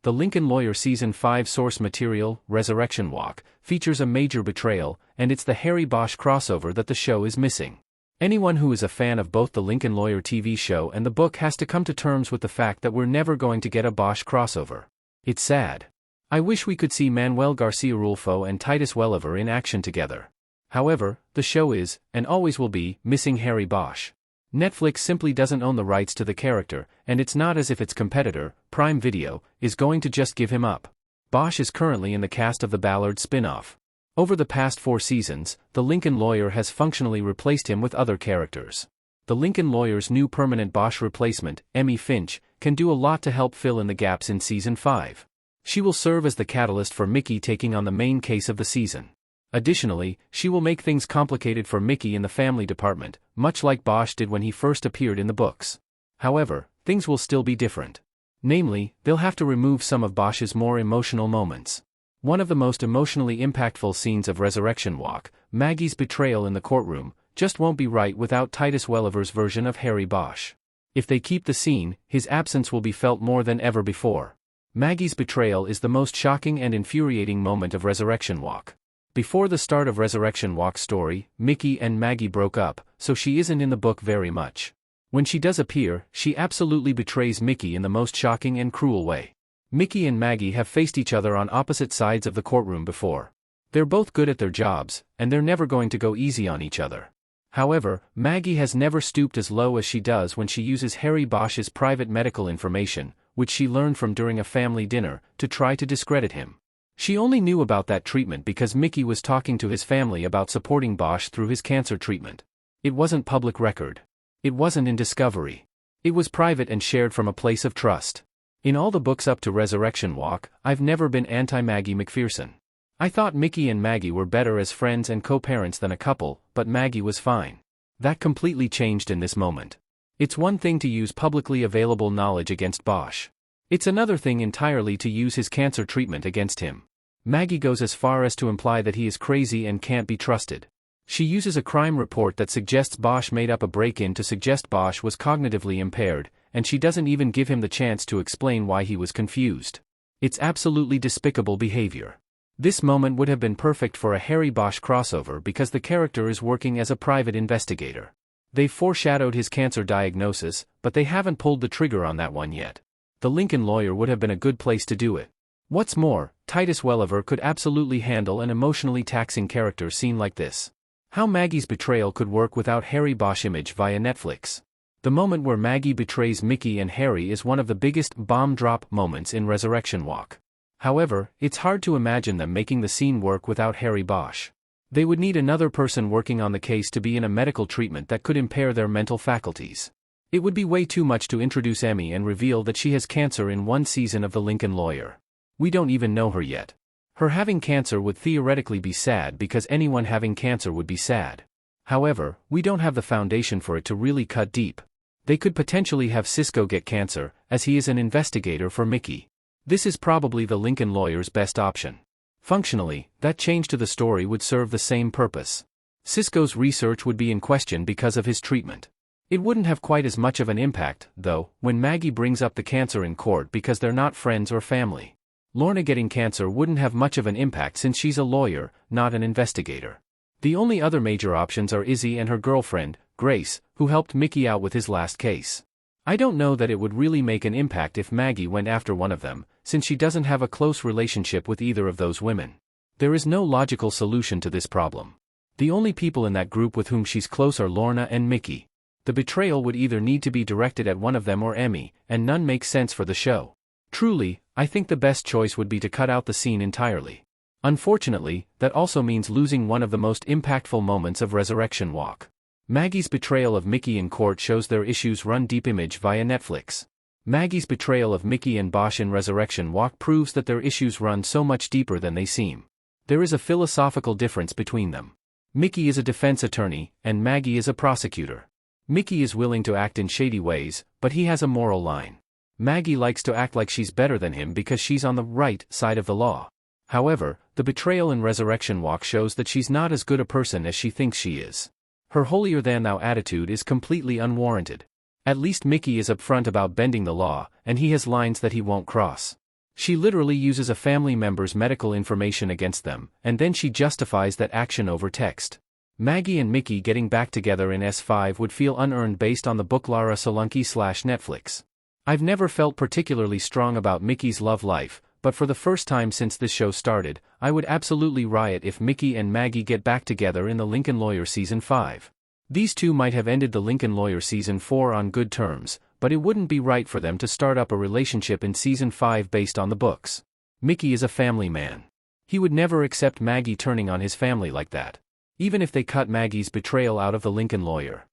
The Lincoln Lawyer Season 5 source material, Resurrection Walk, features a major betrayal, and it's the Harry Bosch crossover that the show is missing. Anyone who is a fan of both the Lincoln Lawyer TV show and the book has to come to terms with the fact that we're never going to get a Bosch crossover. It's sad. I wish we could see Manuel Garcia-Rulfo and Titus Welliver in action together. However, the show is, and always will be, missing Harry Bosch. Netflix simply doesn't own the rights to the character, and it's not as if its competitor, Prime Video, is going to just give him up. Bosch is currently in the cast of the Ballard spin-off. Over the past 4 seasons, the Lincoln Lawyer has functionally replaced him with other characters. The Lincoln Lawyer's new permanent Bosch replacement, Emmy Finch, can do a lot to help fill in the gaps in Season 5. She will serve as the catalyst for Mickey taking on the main case of the season. Additionally, she will make things complicated for Mickey in the family department, much like Bosch did when he first appeared in the books. However, things will still be different. Namely, they'll have to remove some of Bosch's more emotional moments. One of the most emotionally impactful scenes of Resurrection Walk, Maggie's betrayal in the courtroom, just won't be right without Titus Welliver's version of Harry Bosch. If they keep the scene, his absence will be felt more than ever before. Maggie's betrayal is the most shocking and infuriating moment of Resurrection Walk. Before the start of Resurrection Walk's story, Mickey and Maggie broke up, so she isn't in the book very much. When she does appear, she absolutely betrays Mickey in the most shocking and cruel way. Mickey and Maggie have faced each other on opposite sides of the courtroom before. They're both good at their jobs, and they're never going to go easy on each other. However, Maggie has never stooped as low as she does when she uses Harry Bosch's private medical information, which she learned from during a family dinner, to try to discredit him. She only knew about that treatment because Mickey was talking to his family about supporting Bosch through his cancer treatment. It wasn't public record. It wasn't in Discovery. It was private and shared from a place of trust. In all the books up to Resurrection Walk, I've never been anti-Maggie McPherson. I thought Mickey and Maggie were better as friends and co-parents than a couple, but Maggie was fine. That completely changed in this moment. It's one thing to use publicly available knowledge against Bosch. It's another thing entirely to use his cancer treatment against him. Maggie goes as far as to imply that he is crazy and can't be trusted. She uses a crime report that suggests Bosch made up a break-in to suggest Bosch was cognitively impaired, and she doesn't even give him the chance to explain why he was confused. It's absolutely despicable behavior. This moment would have been perfect for a Harry Bosch crossover because the character is working as a private investigator. They've foreshadowed his cancer diagnosis, but they haven't pulled the trigger on that one yet. The Lincoln Lawyer would have been a good place to do it. What's more, Titus Welliver could absolutely handle an emotionally taxing character scene like this. How Maggie's betrayal could work without Harry Bosch image via Netflix. The moment where Maggie betrays Mickey and Harry is one of the biggest bomb drop moments in Resurrection Walk. However, it's hard to imagine them making the scene work without Harry Bosch. They would need another person working on the case to be in a medical treatment that could impair their mental faculties. It would be way too much to introduce Emmy and reveal that she has cancer in one season of The Lincoln Lawyer. We don't even know her yet. Her having cancer would theoretically be sad because anyone having cancer would be sad. However, we don't have the foundation for it to really cut deep. They could potentially have Cisco get cancer, as he is an investigator for Mickey. This is probably the Lincoln Lawyer's best option. Functionally, that change to the story would serve the same purpose. Cisco's research would be in question because of his treatment. It wouldn't have quite as much of an impact, though, when Maggie brings up the cancer in court because they're not friends or family. Lorna getting cancer wouldn't have much of an impact since she's a lawyer, not an investigator. The only other major options are Izzy and her girlfriend, Grace, who helped Mickey out with his last case. I don't know that it would really make an impact if Maggie went after one of them, since she doesn't have a close relationship with either of those women. There is no logical solution to this problem. The only people in that group with whom she's close are Lorna and Mickey. The betrayal would either need to be directed at one of them or Emmy, and none makes sense for the show. Truly, I think the best choice would be to cut out the scene entirely. Unfortunately, that also means losing one of the most impactful moments of Resurrection Walk. Maggie's betrayal of Mickey in court shows their issues run deep image via Netflix. Maggie's betrayal of Mickey and Bosch in Resurrection Walk proves that their issues run so much deeper than they seem. There is a philosophical difference between them. Mickey is a defense attorney, and Maggie is a prosecutor. Mickey is willing to act in shady ways, but he has a moral line. Maggie likes to act like she's better than him because she's on the right side of the law. However, the betrayal in Resurrection Walk shows that she's not as good a person as she thinks she is. Her holier-than-thou attitude is completely unwarranted. At least Mickey is upfront about bending the law, and he has lines that he won't cross. She literally uses a family member's medical information against them, and then she justifies that action over text. Maggie and Mickey getting back together in S5 would feel unearned based on the book Lara Solanke/Netflix. I've never felt particularly strong about Mickey's love life, but for the first time since this show started, I would absolutely riot if Mickey and Maggie get back together in the Lincoln Lawyer Season 5. These two might have ended the Lincoln Lawyer Season 4 on good terms, but it wouldn't be right for them to start up a relationship in Season 5 based on the books. Mickey is a family man. He would never accept Maggie turning on his family like that. Even if they cut Maggie's betrayal out of the Lincoln Lawyer.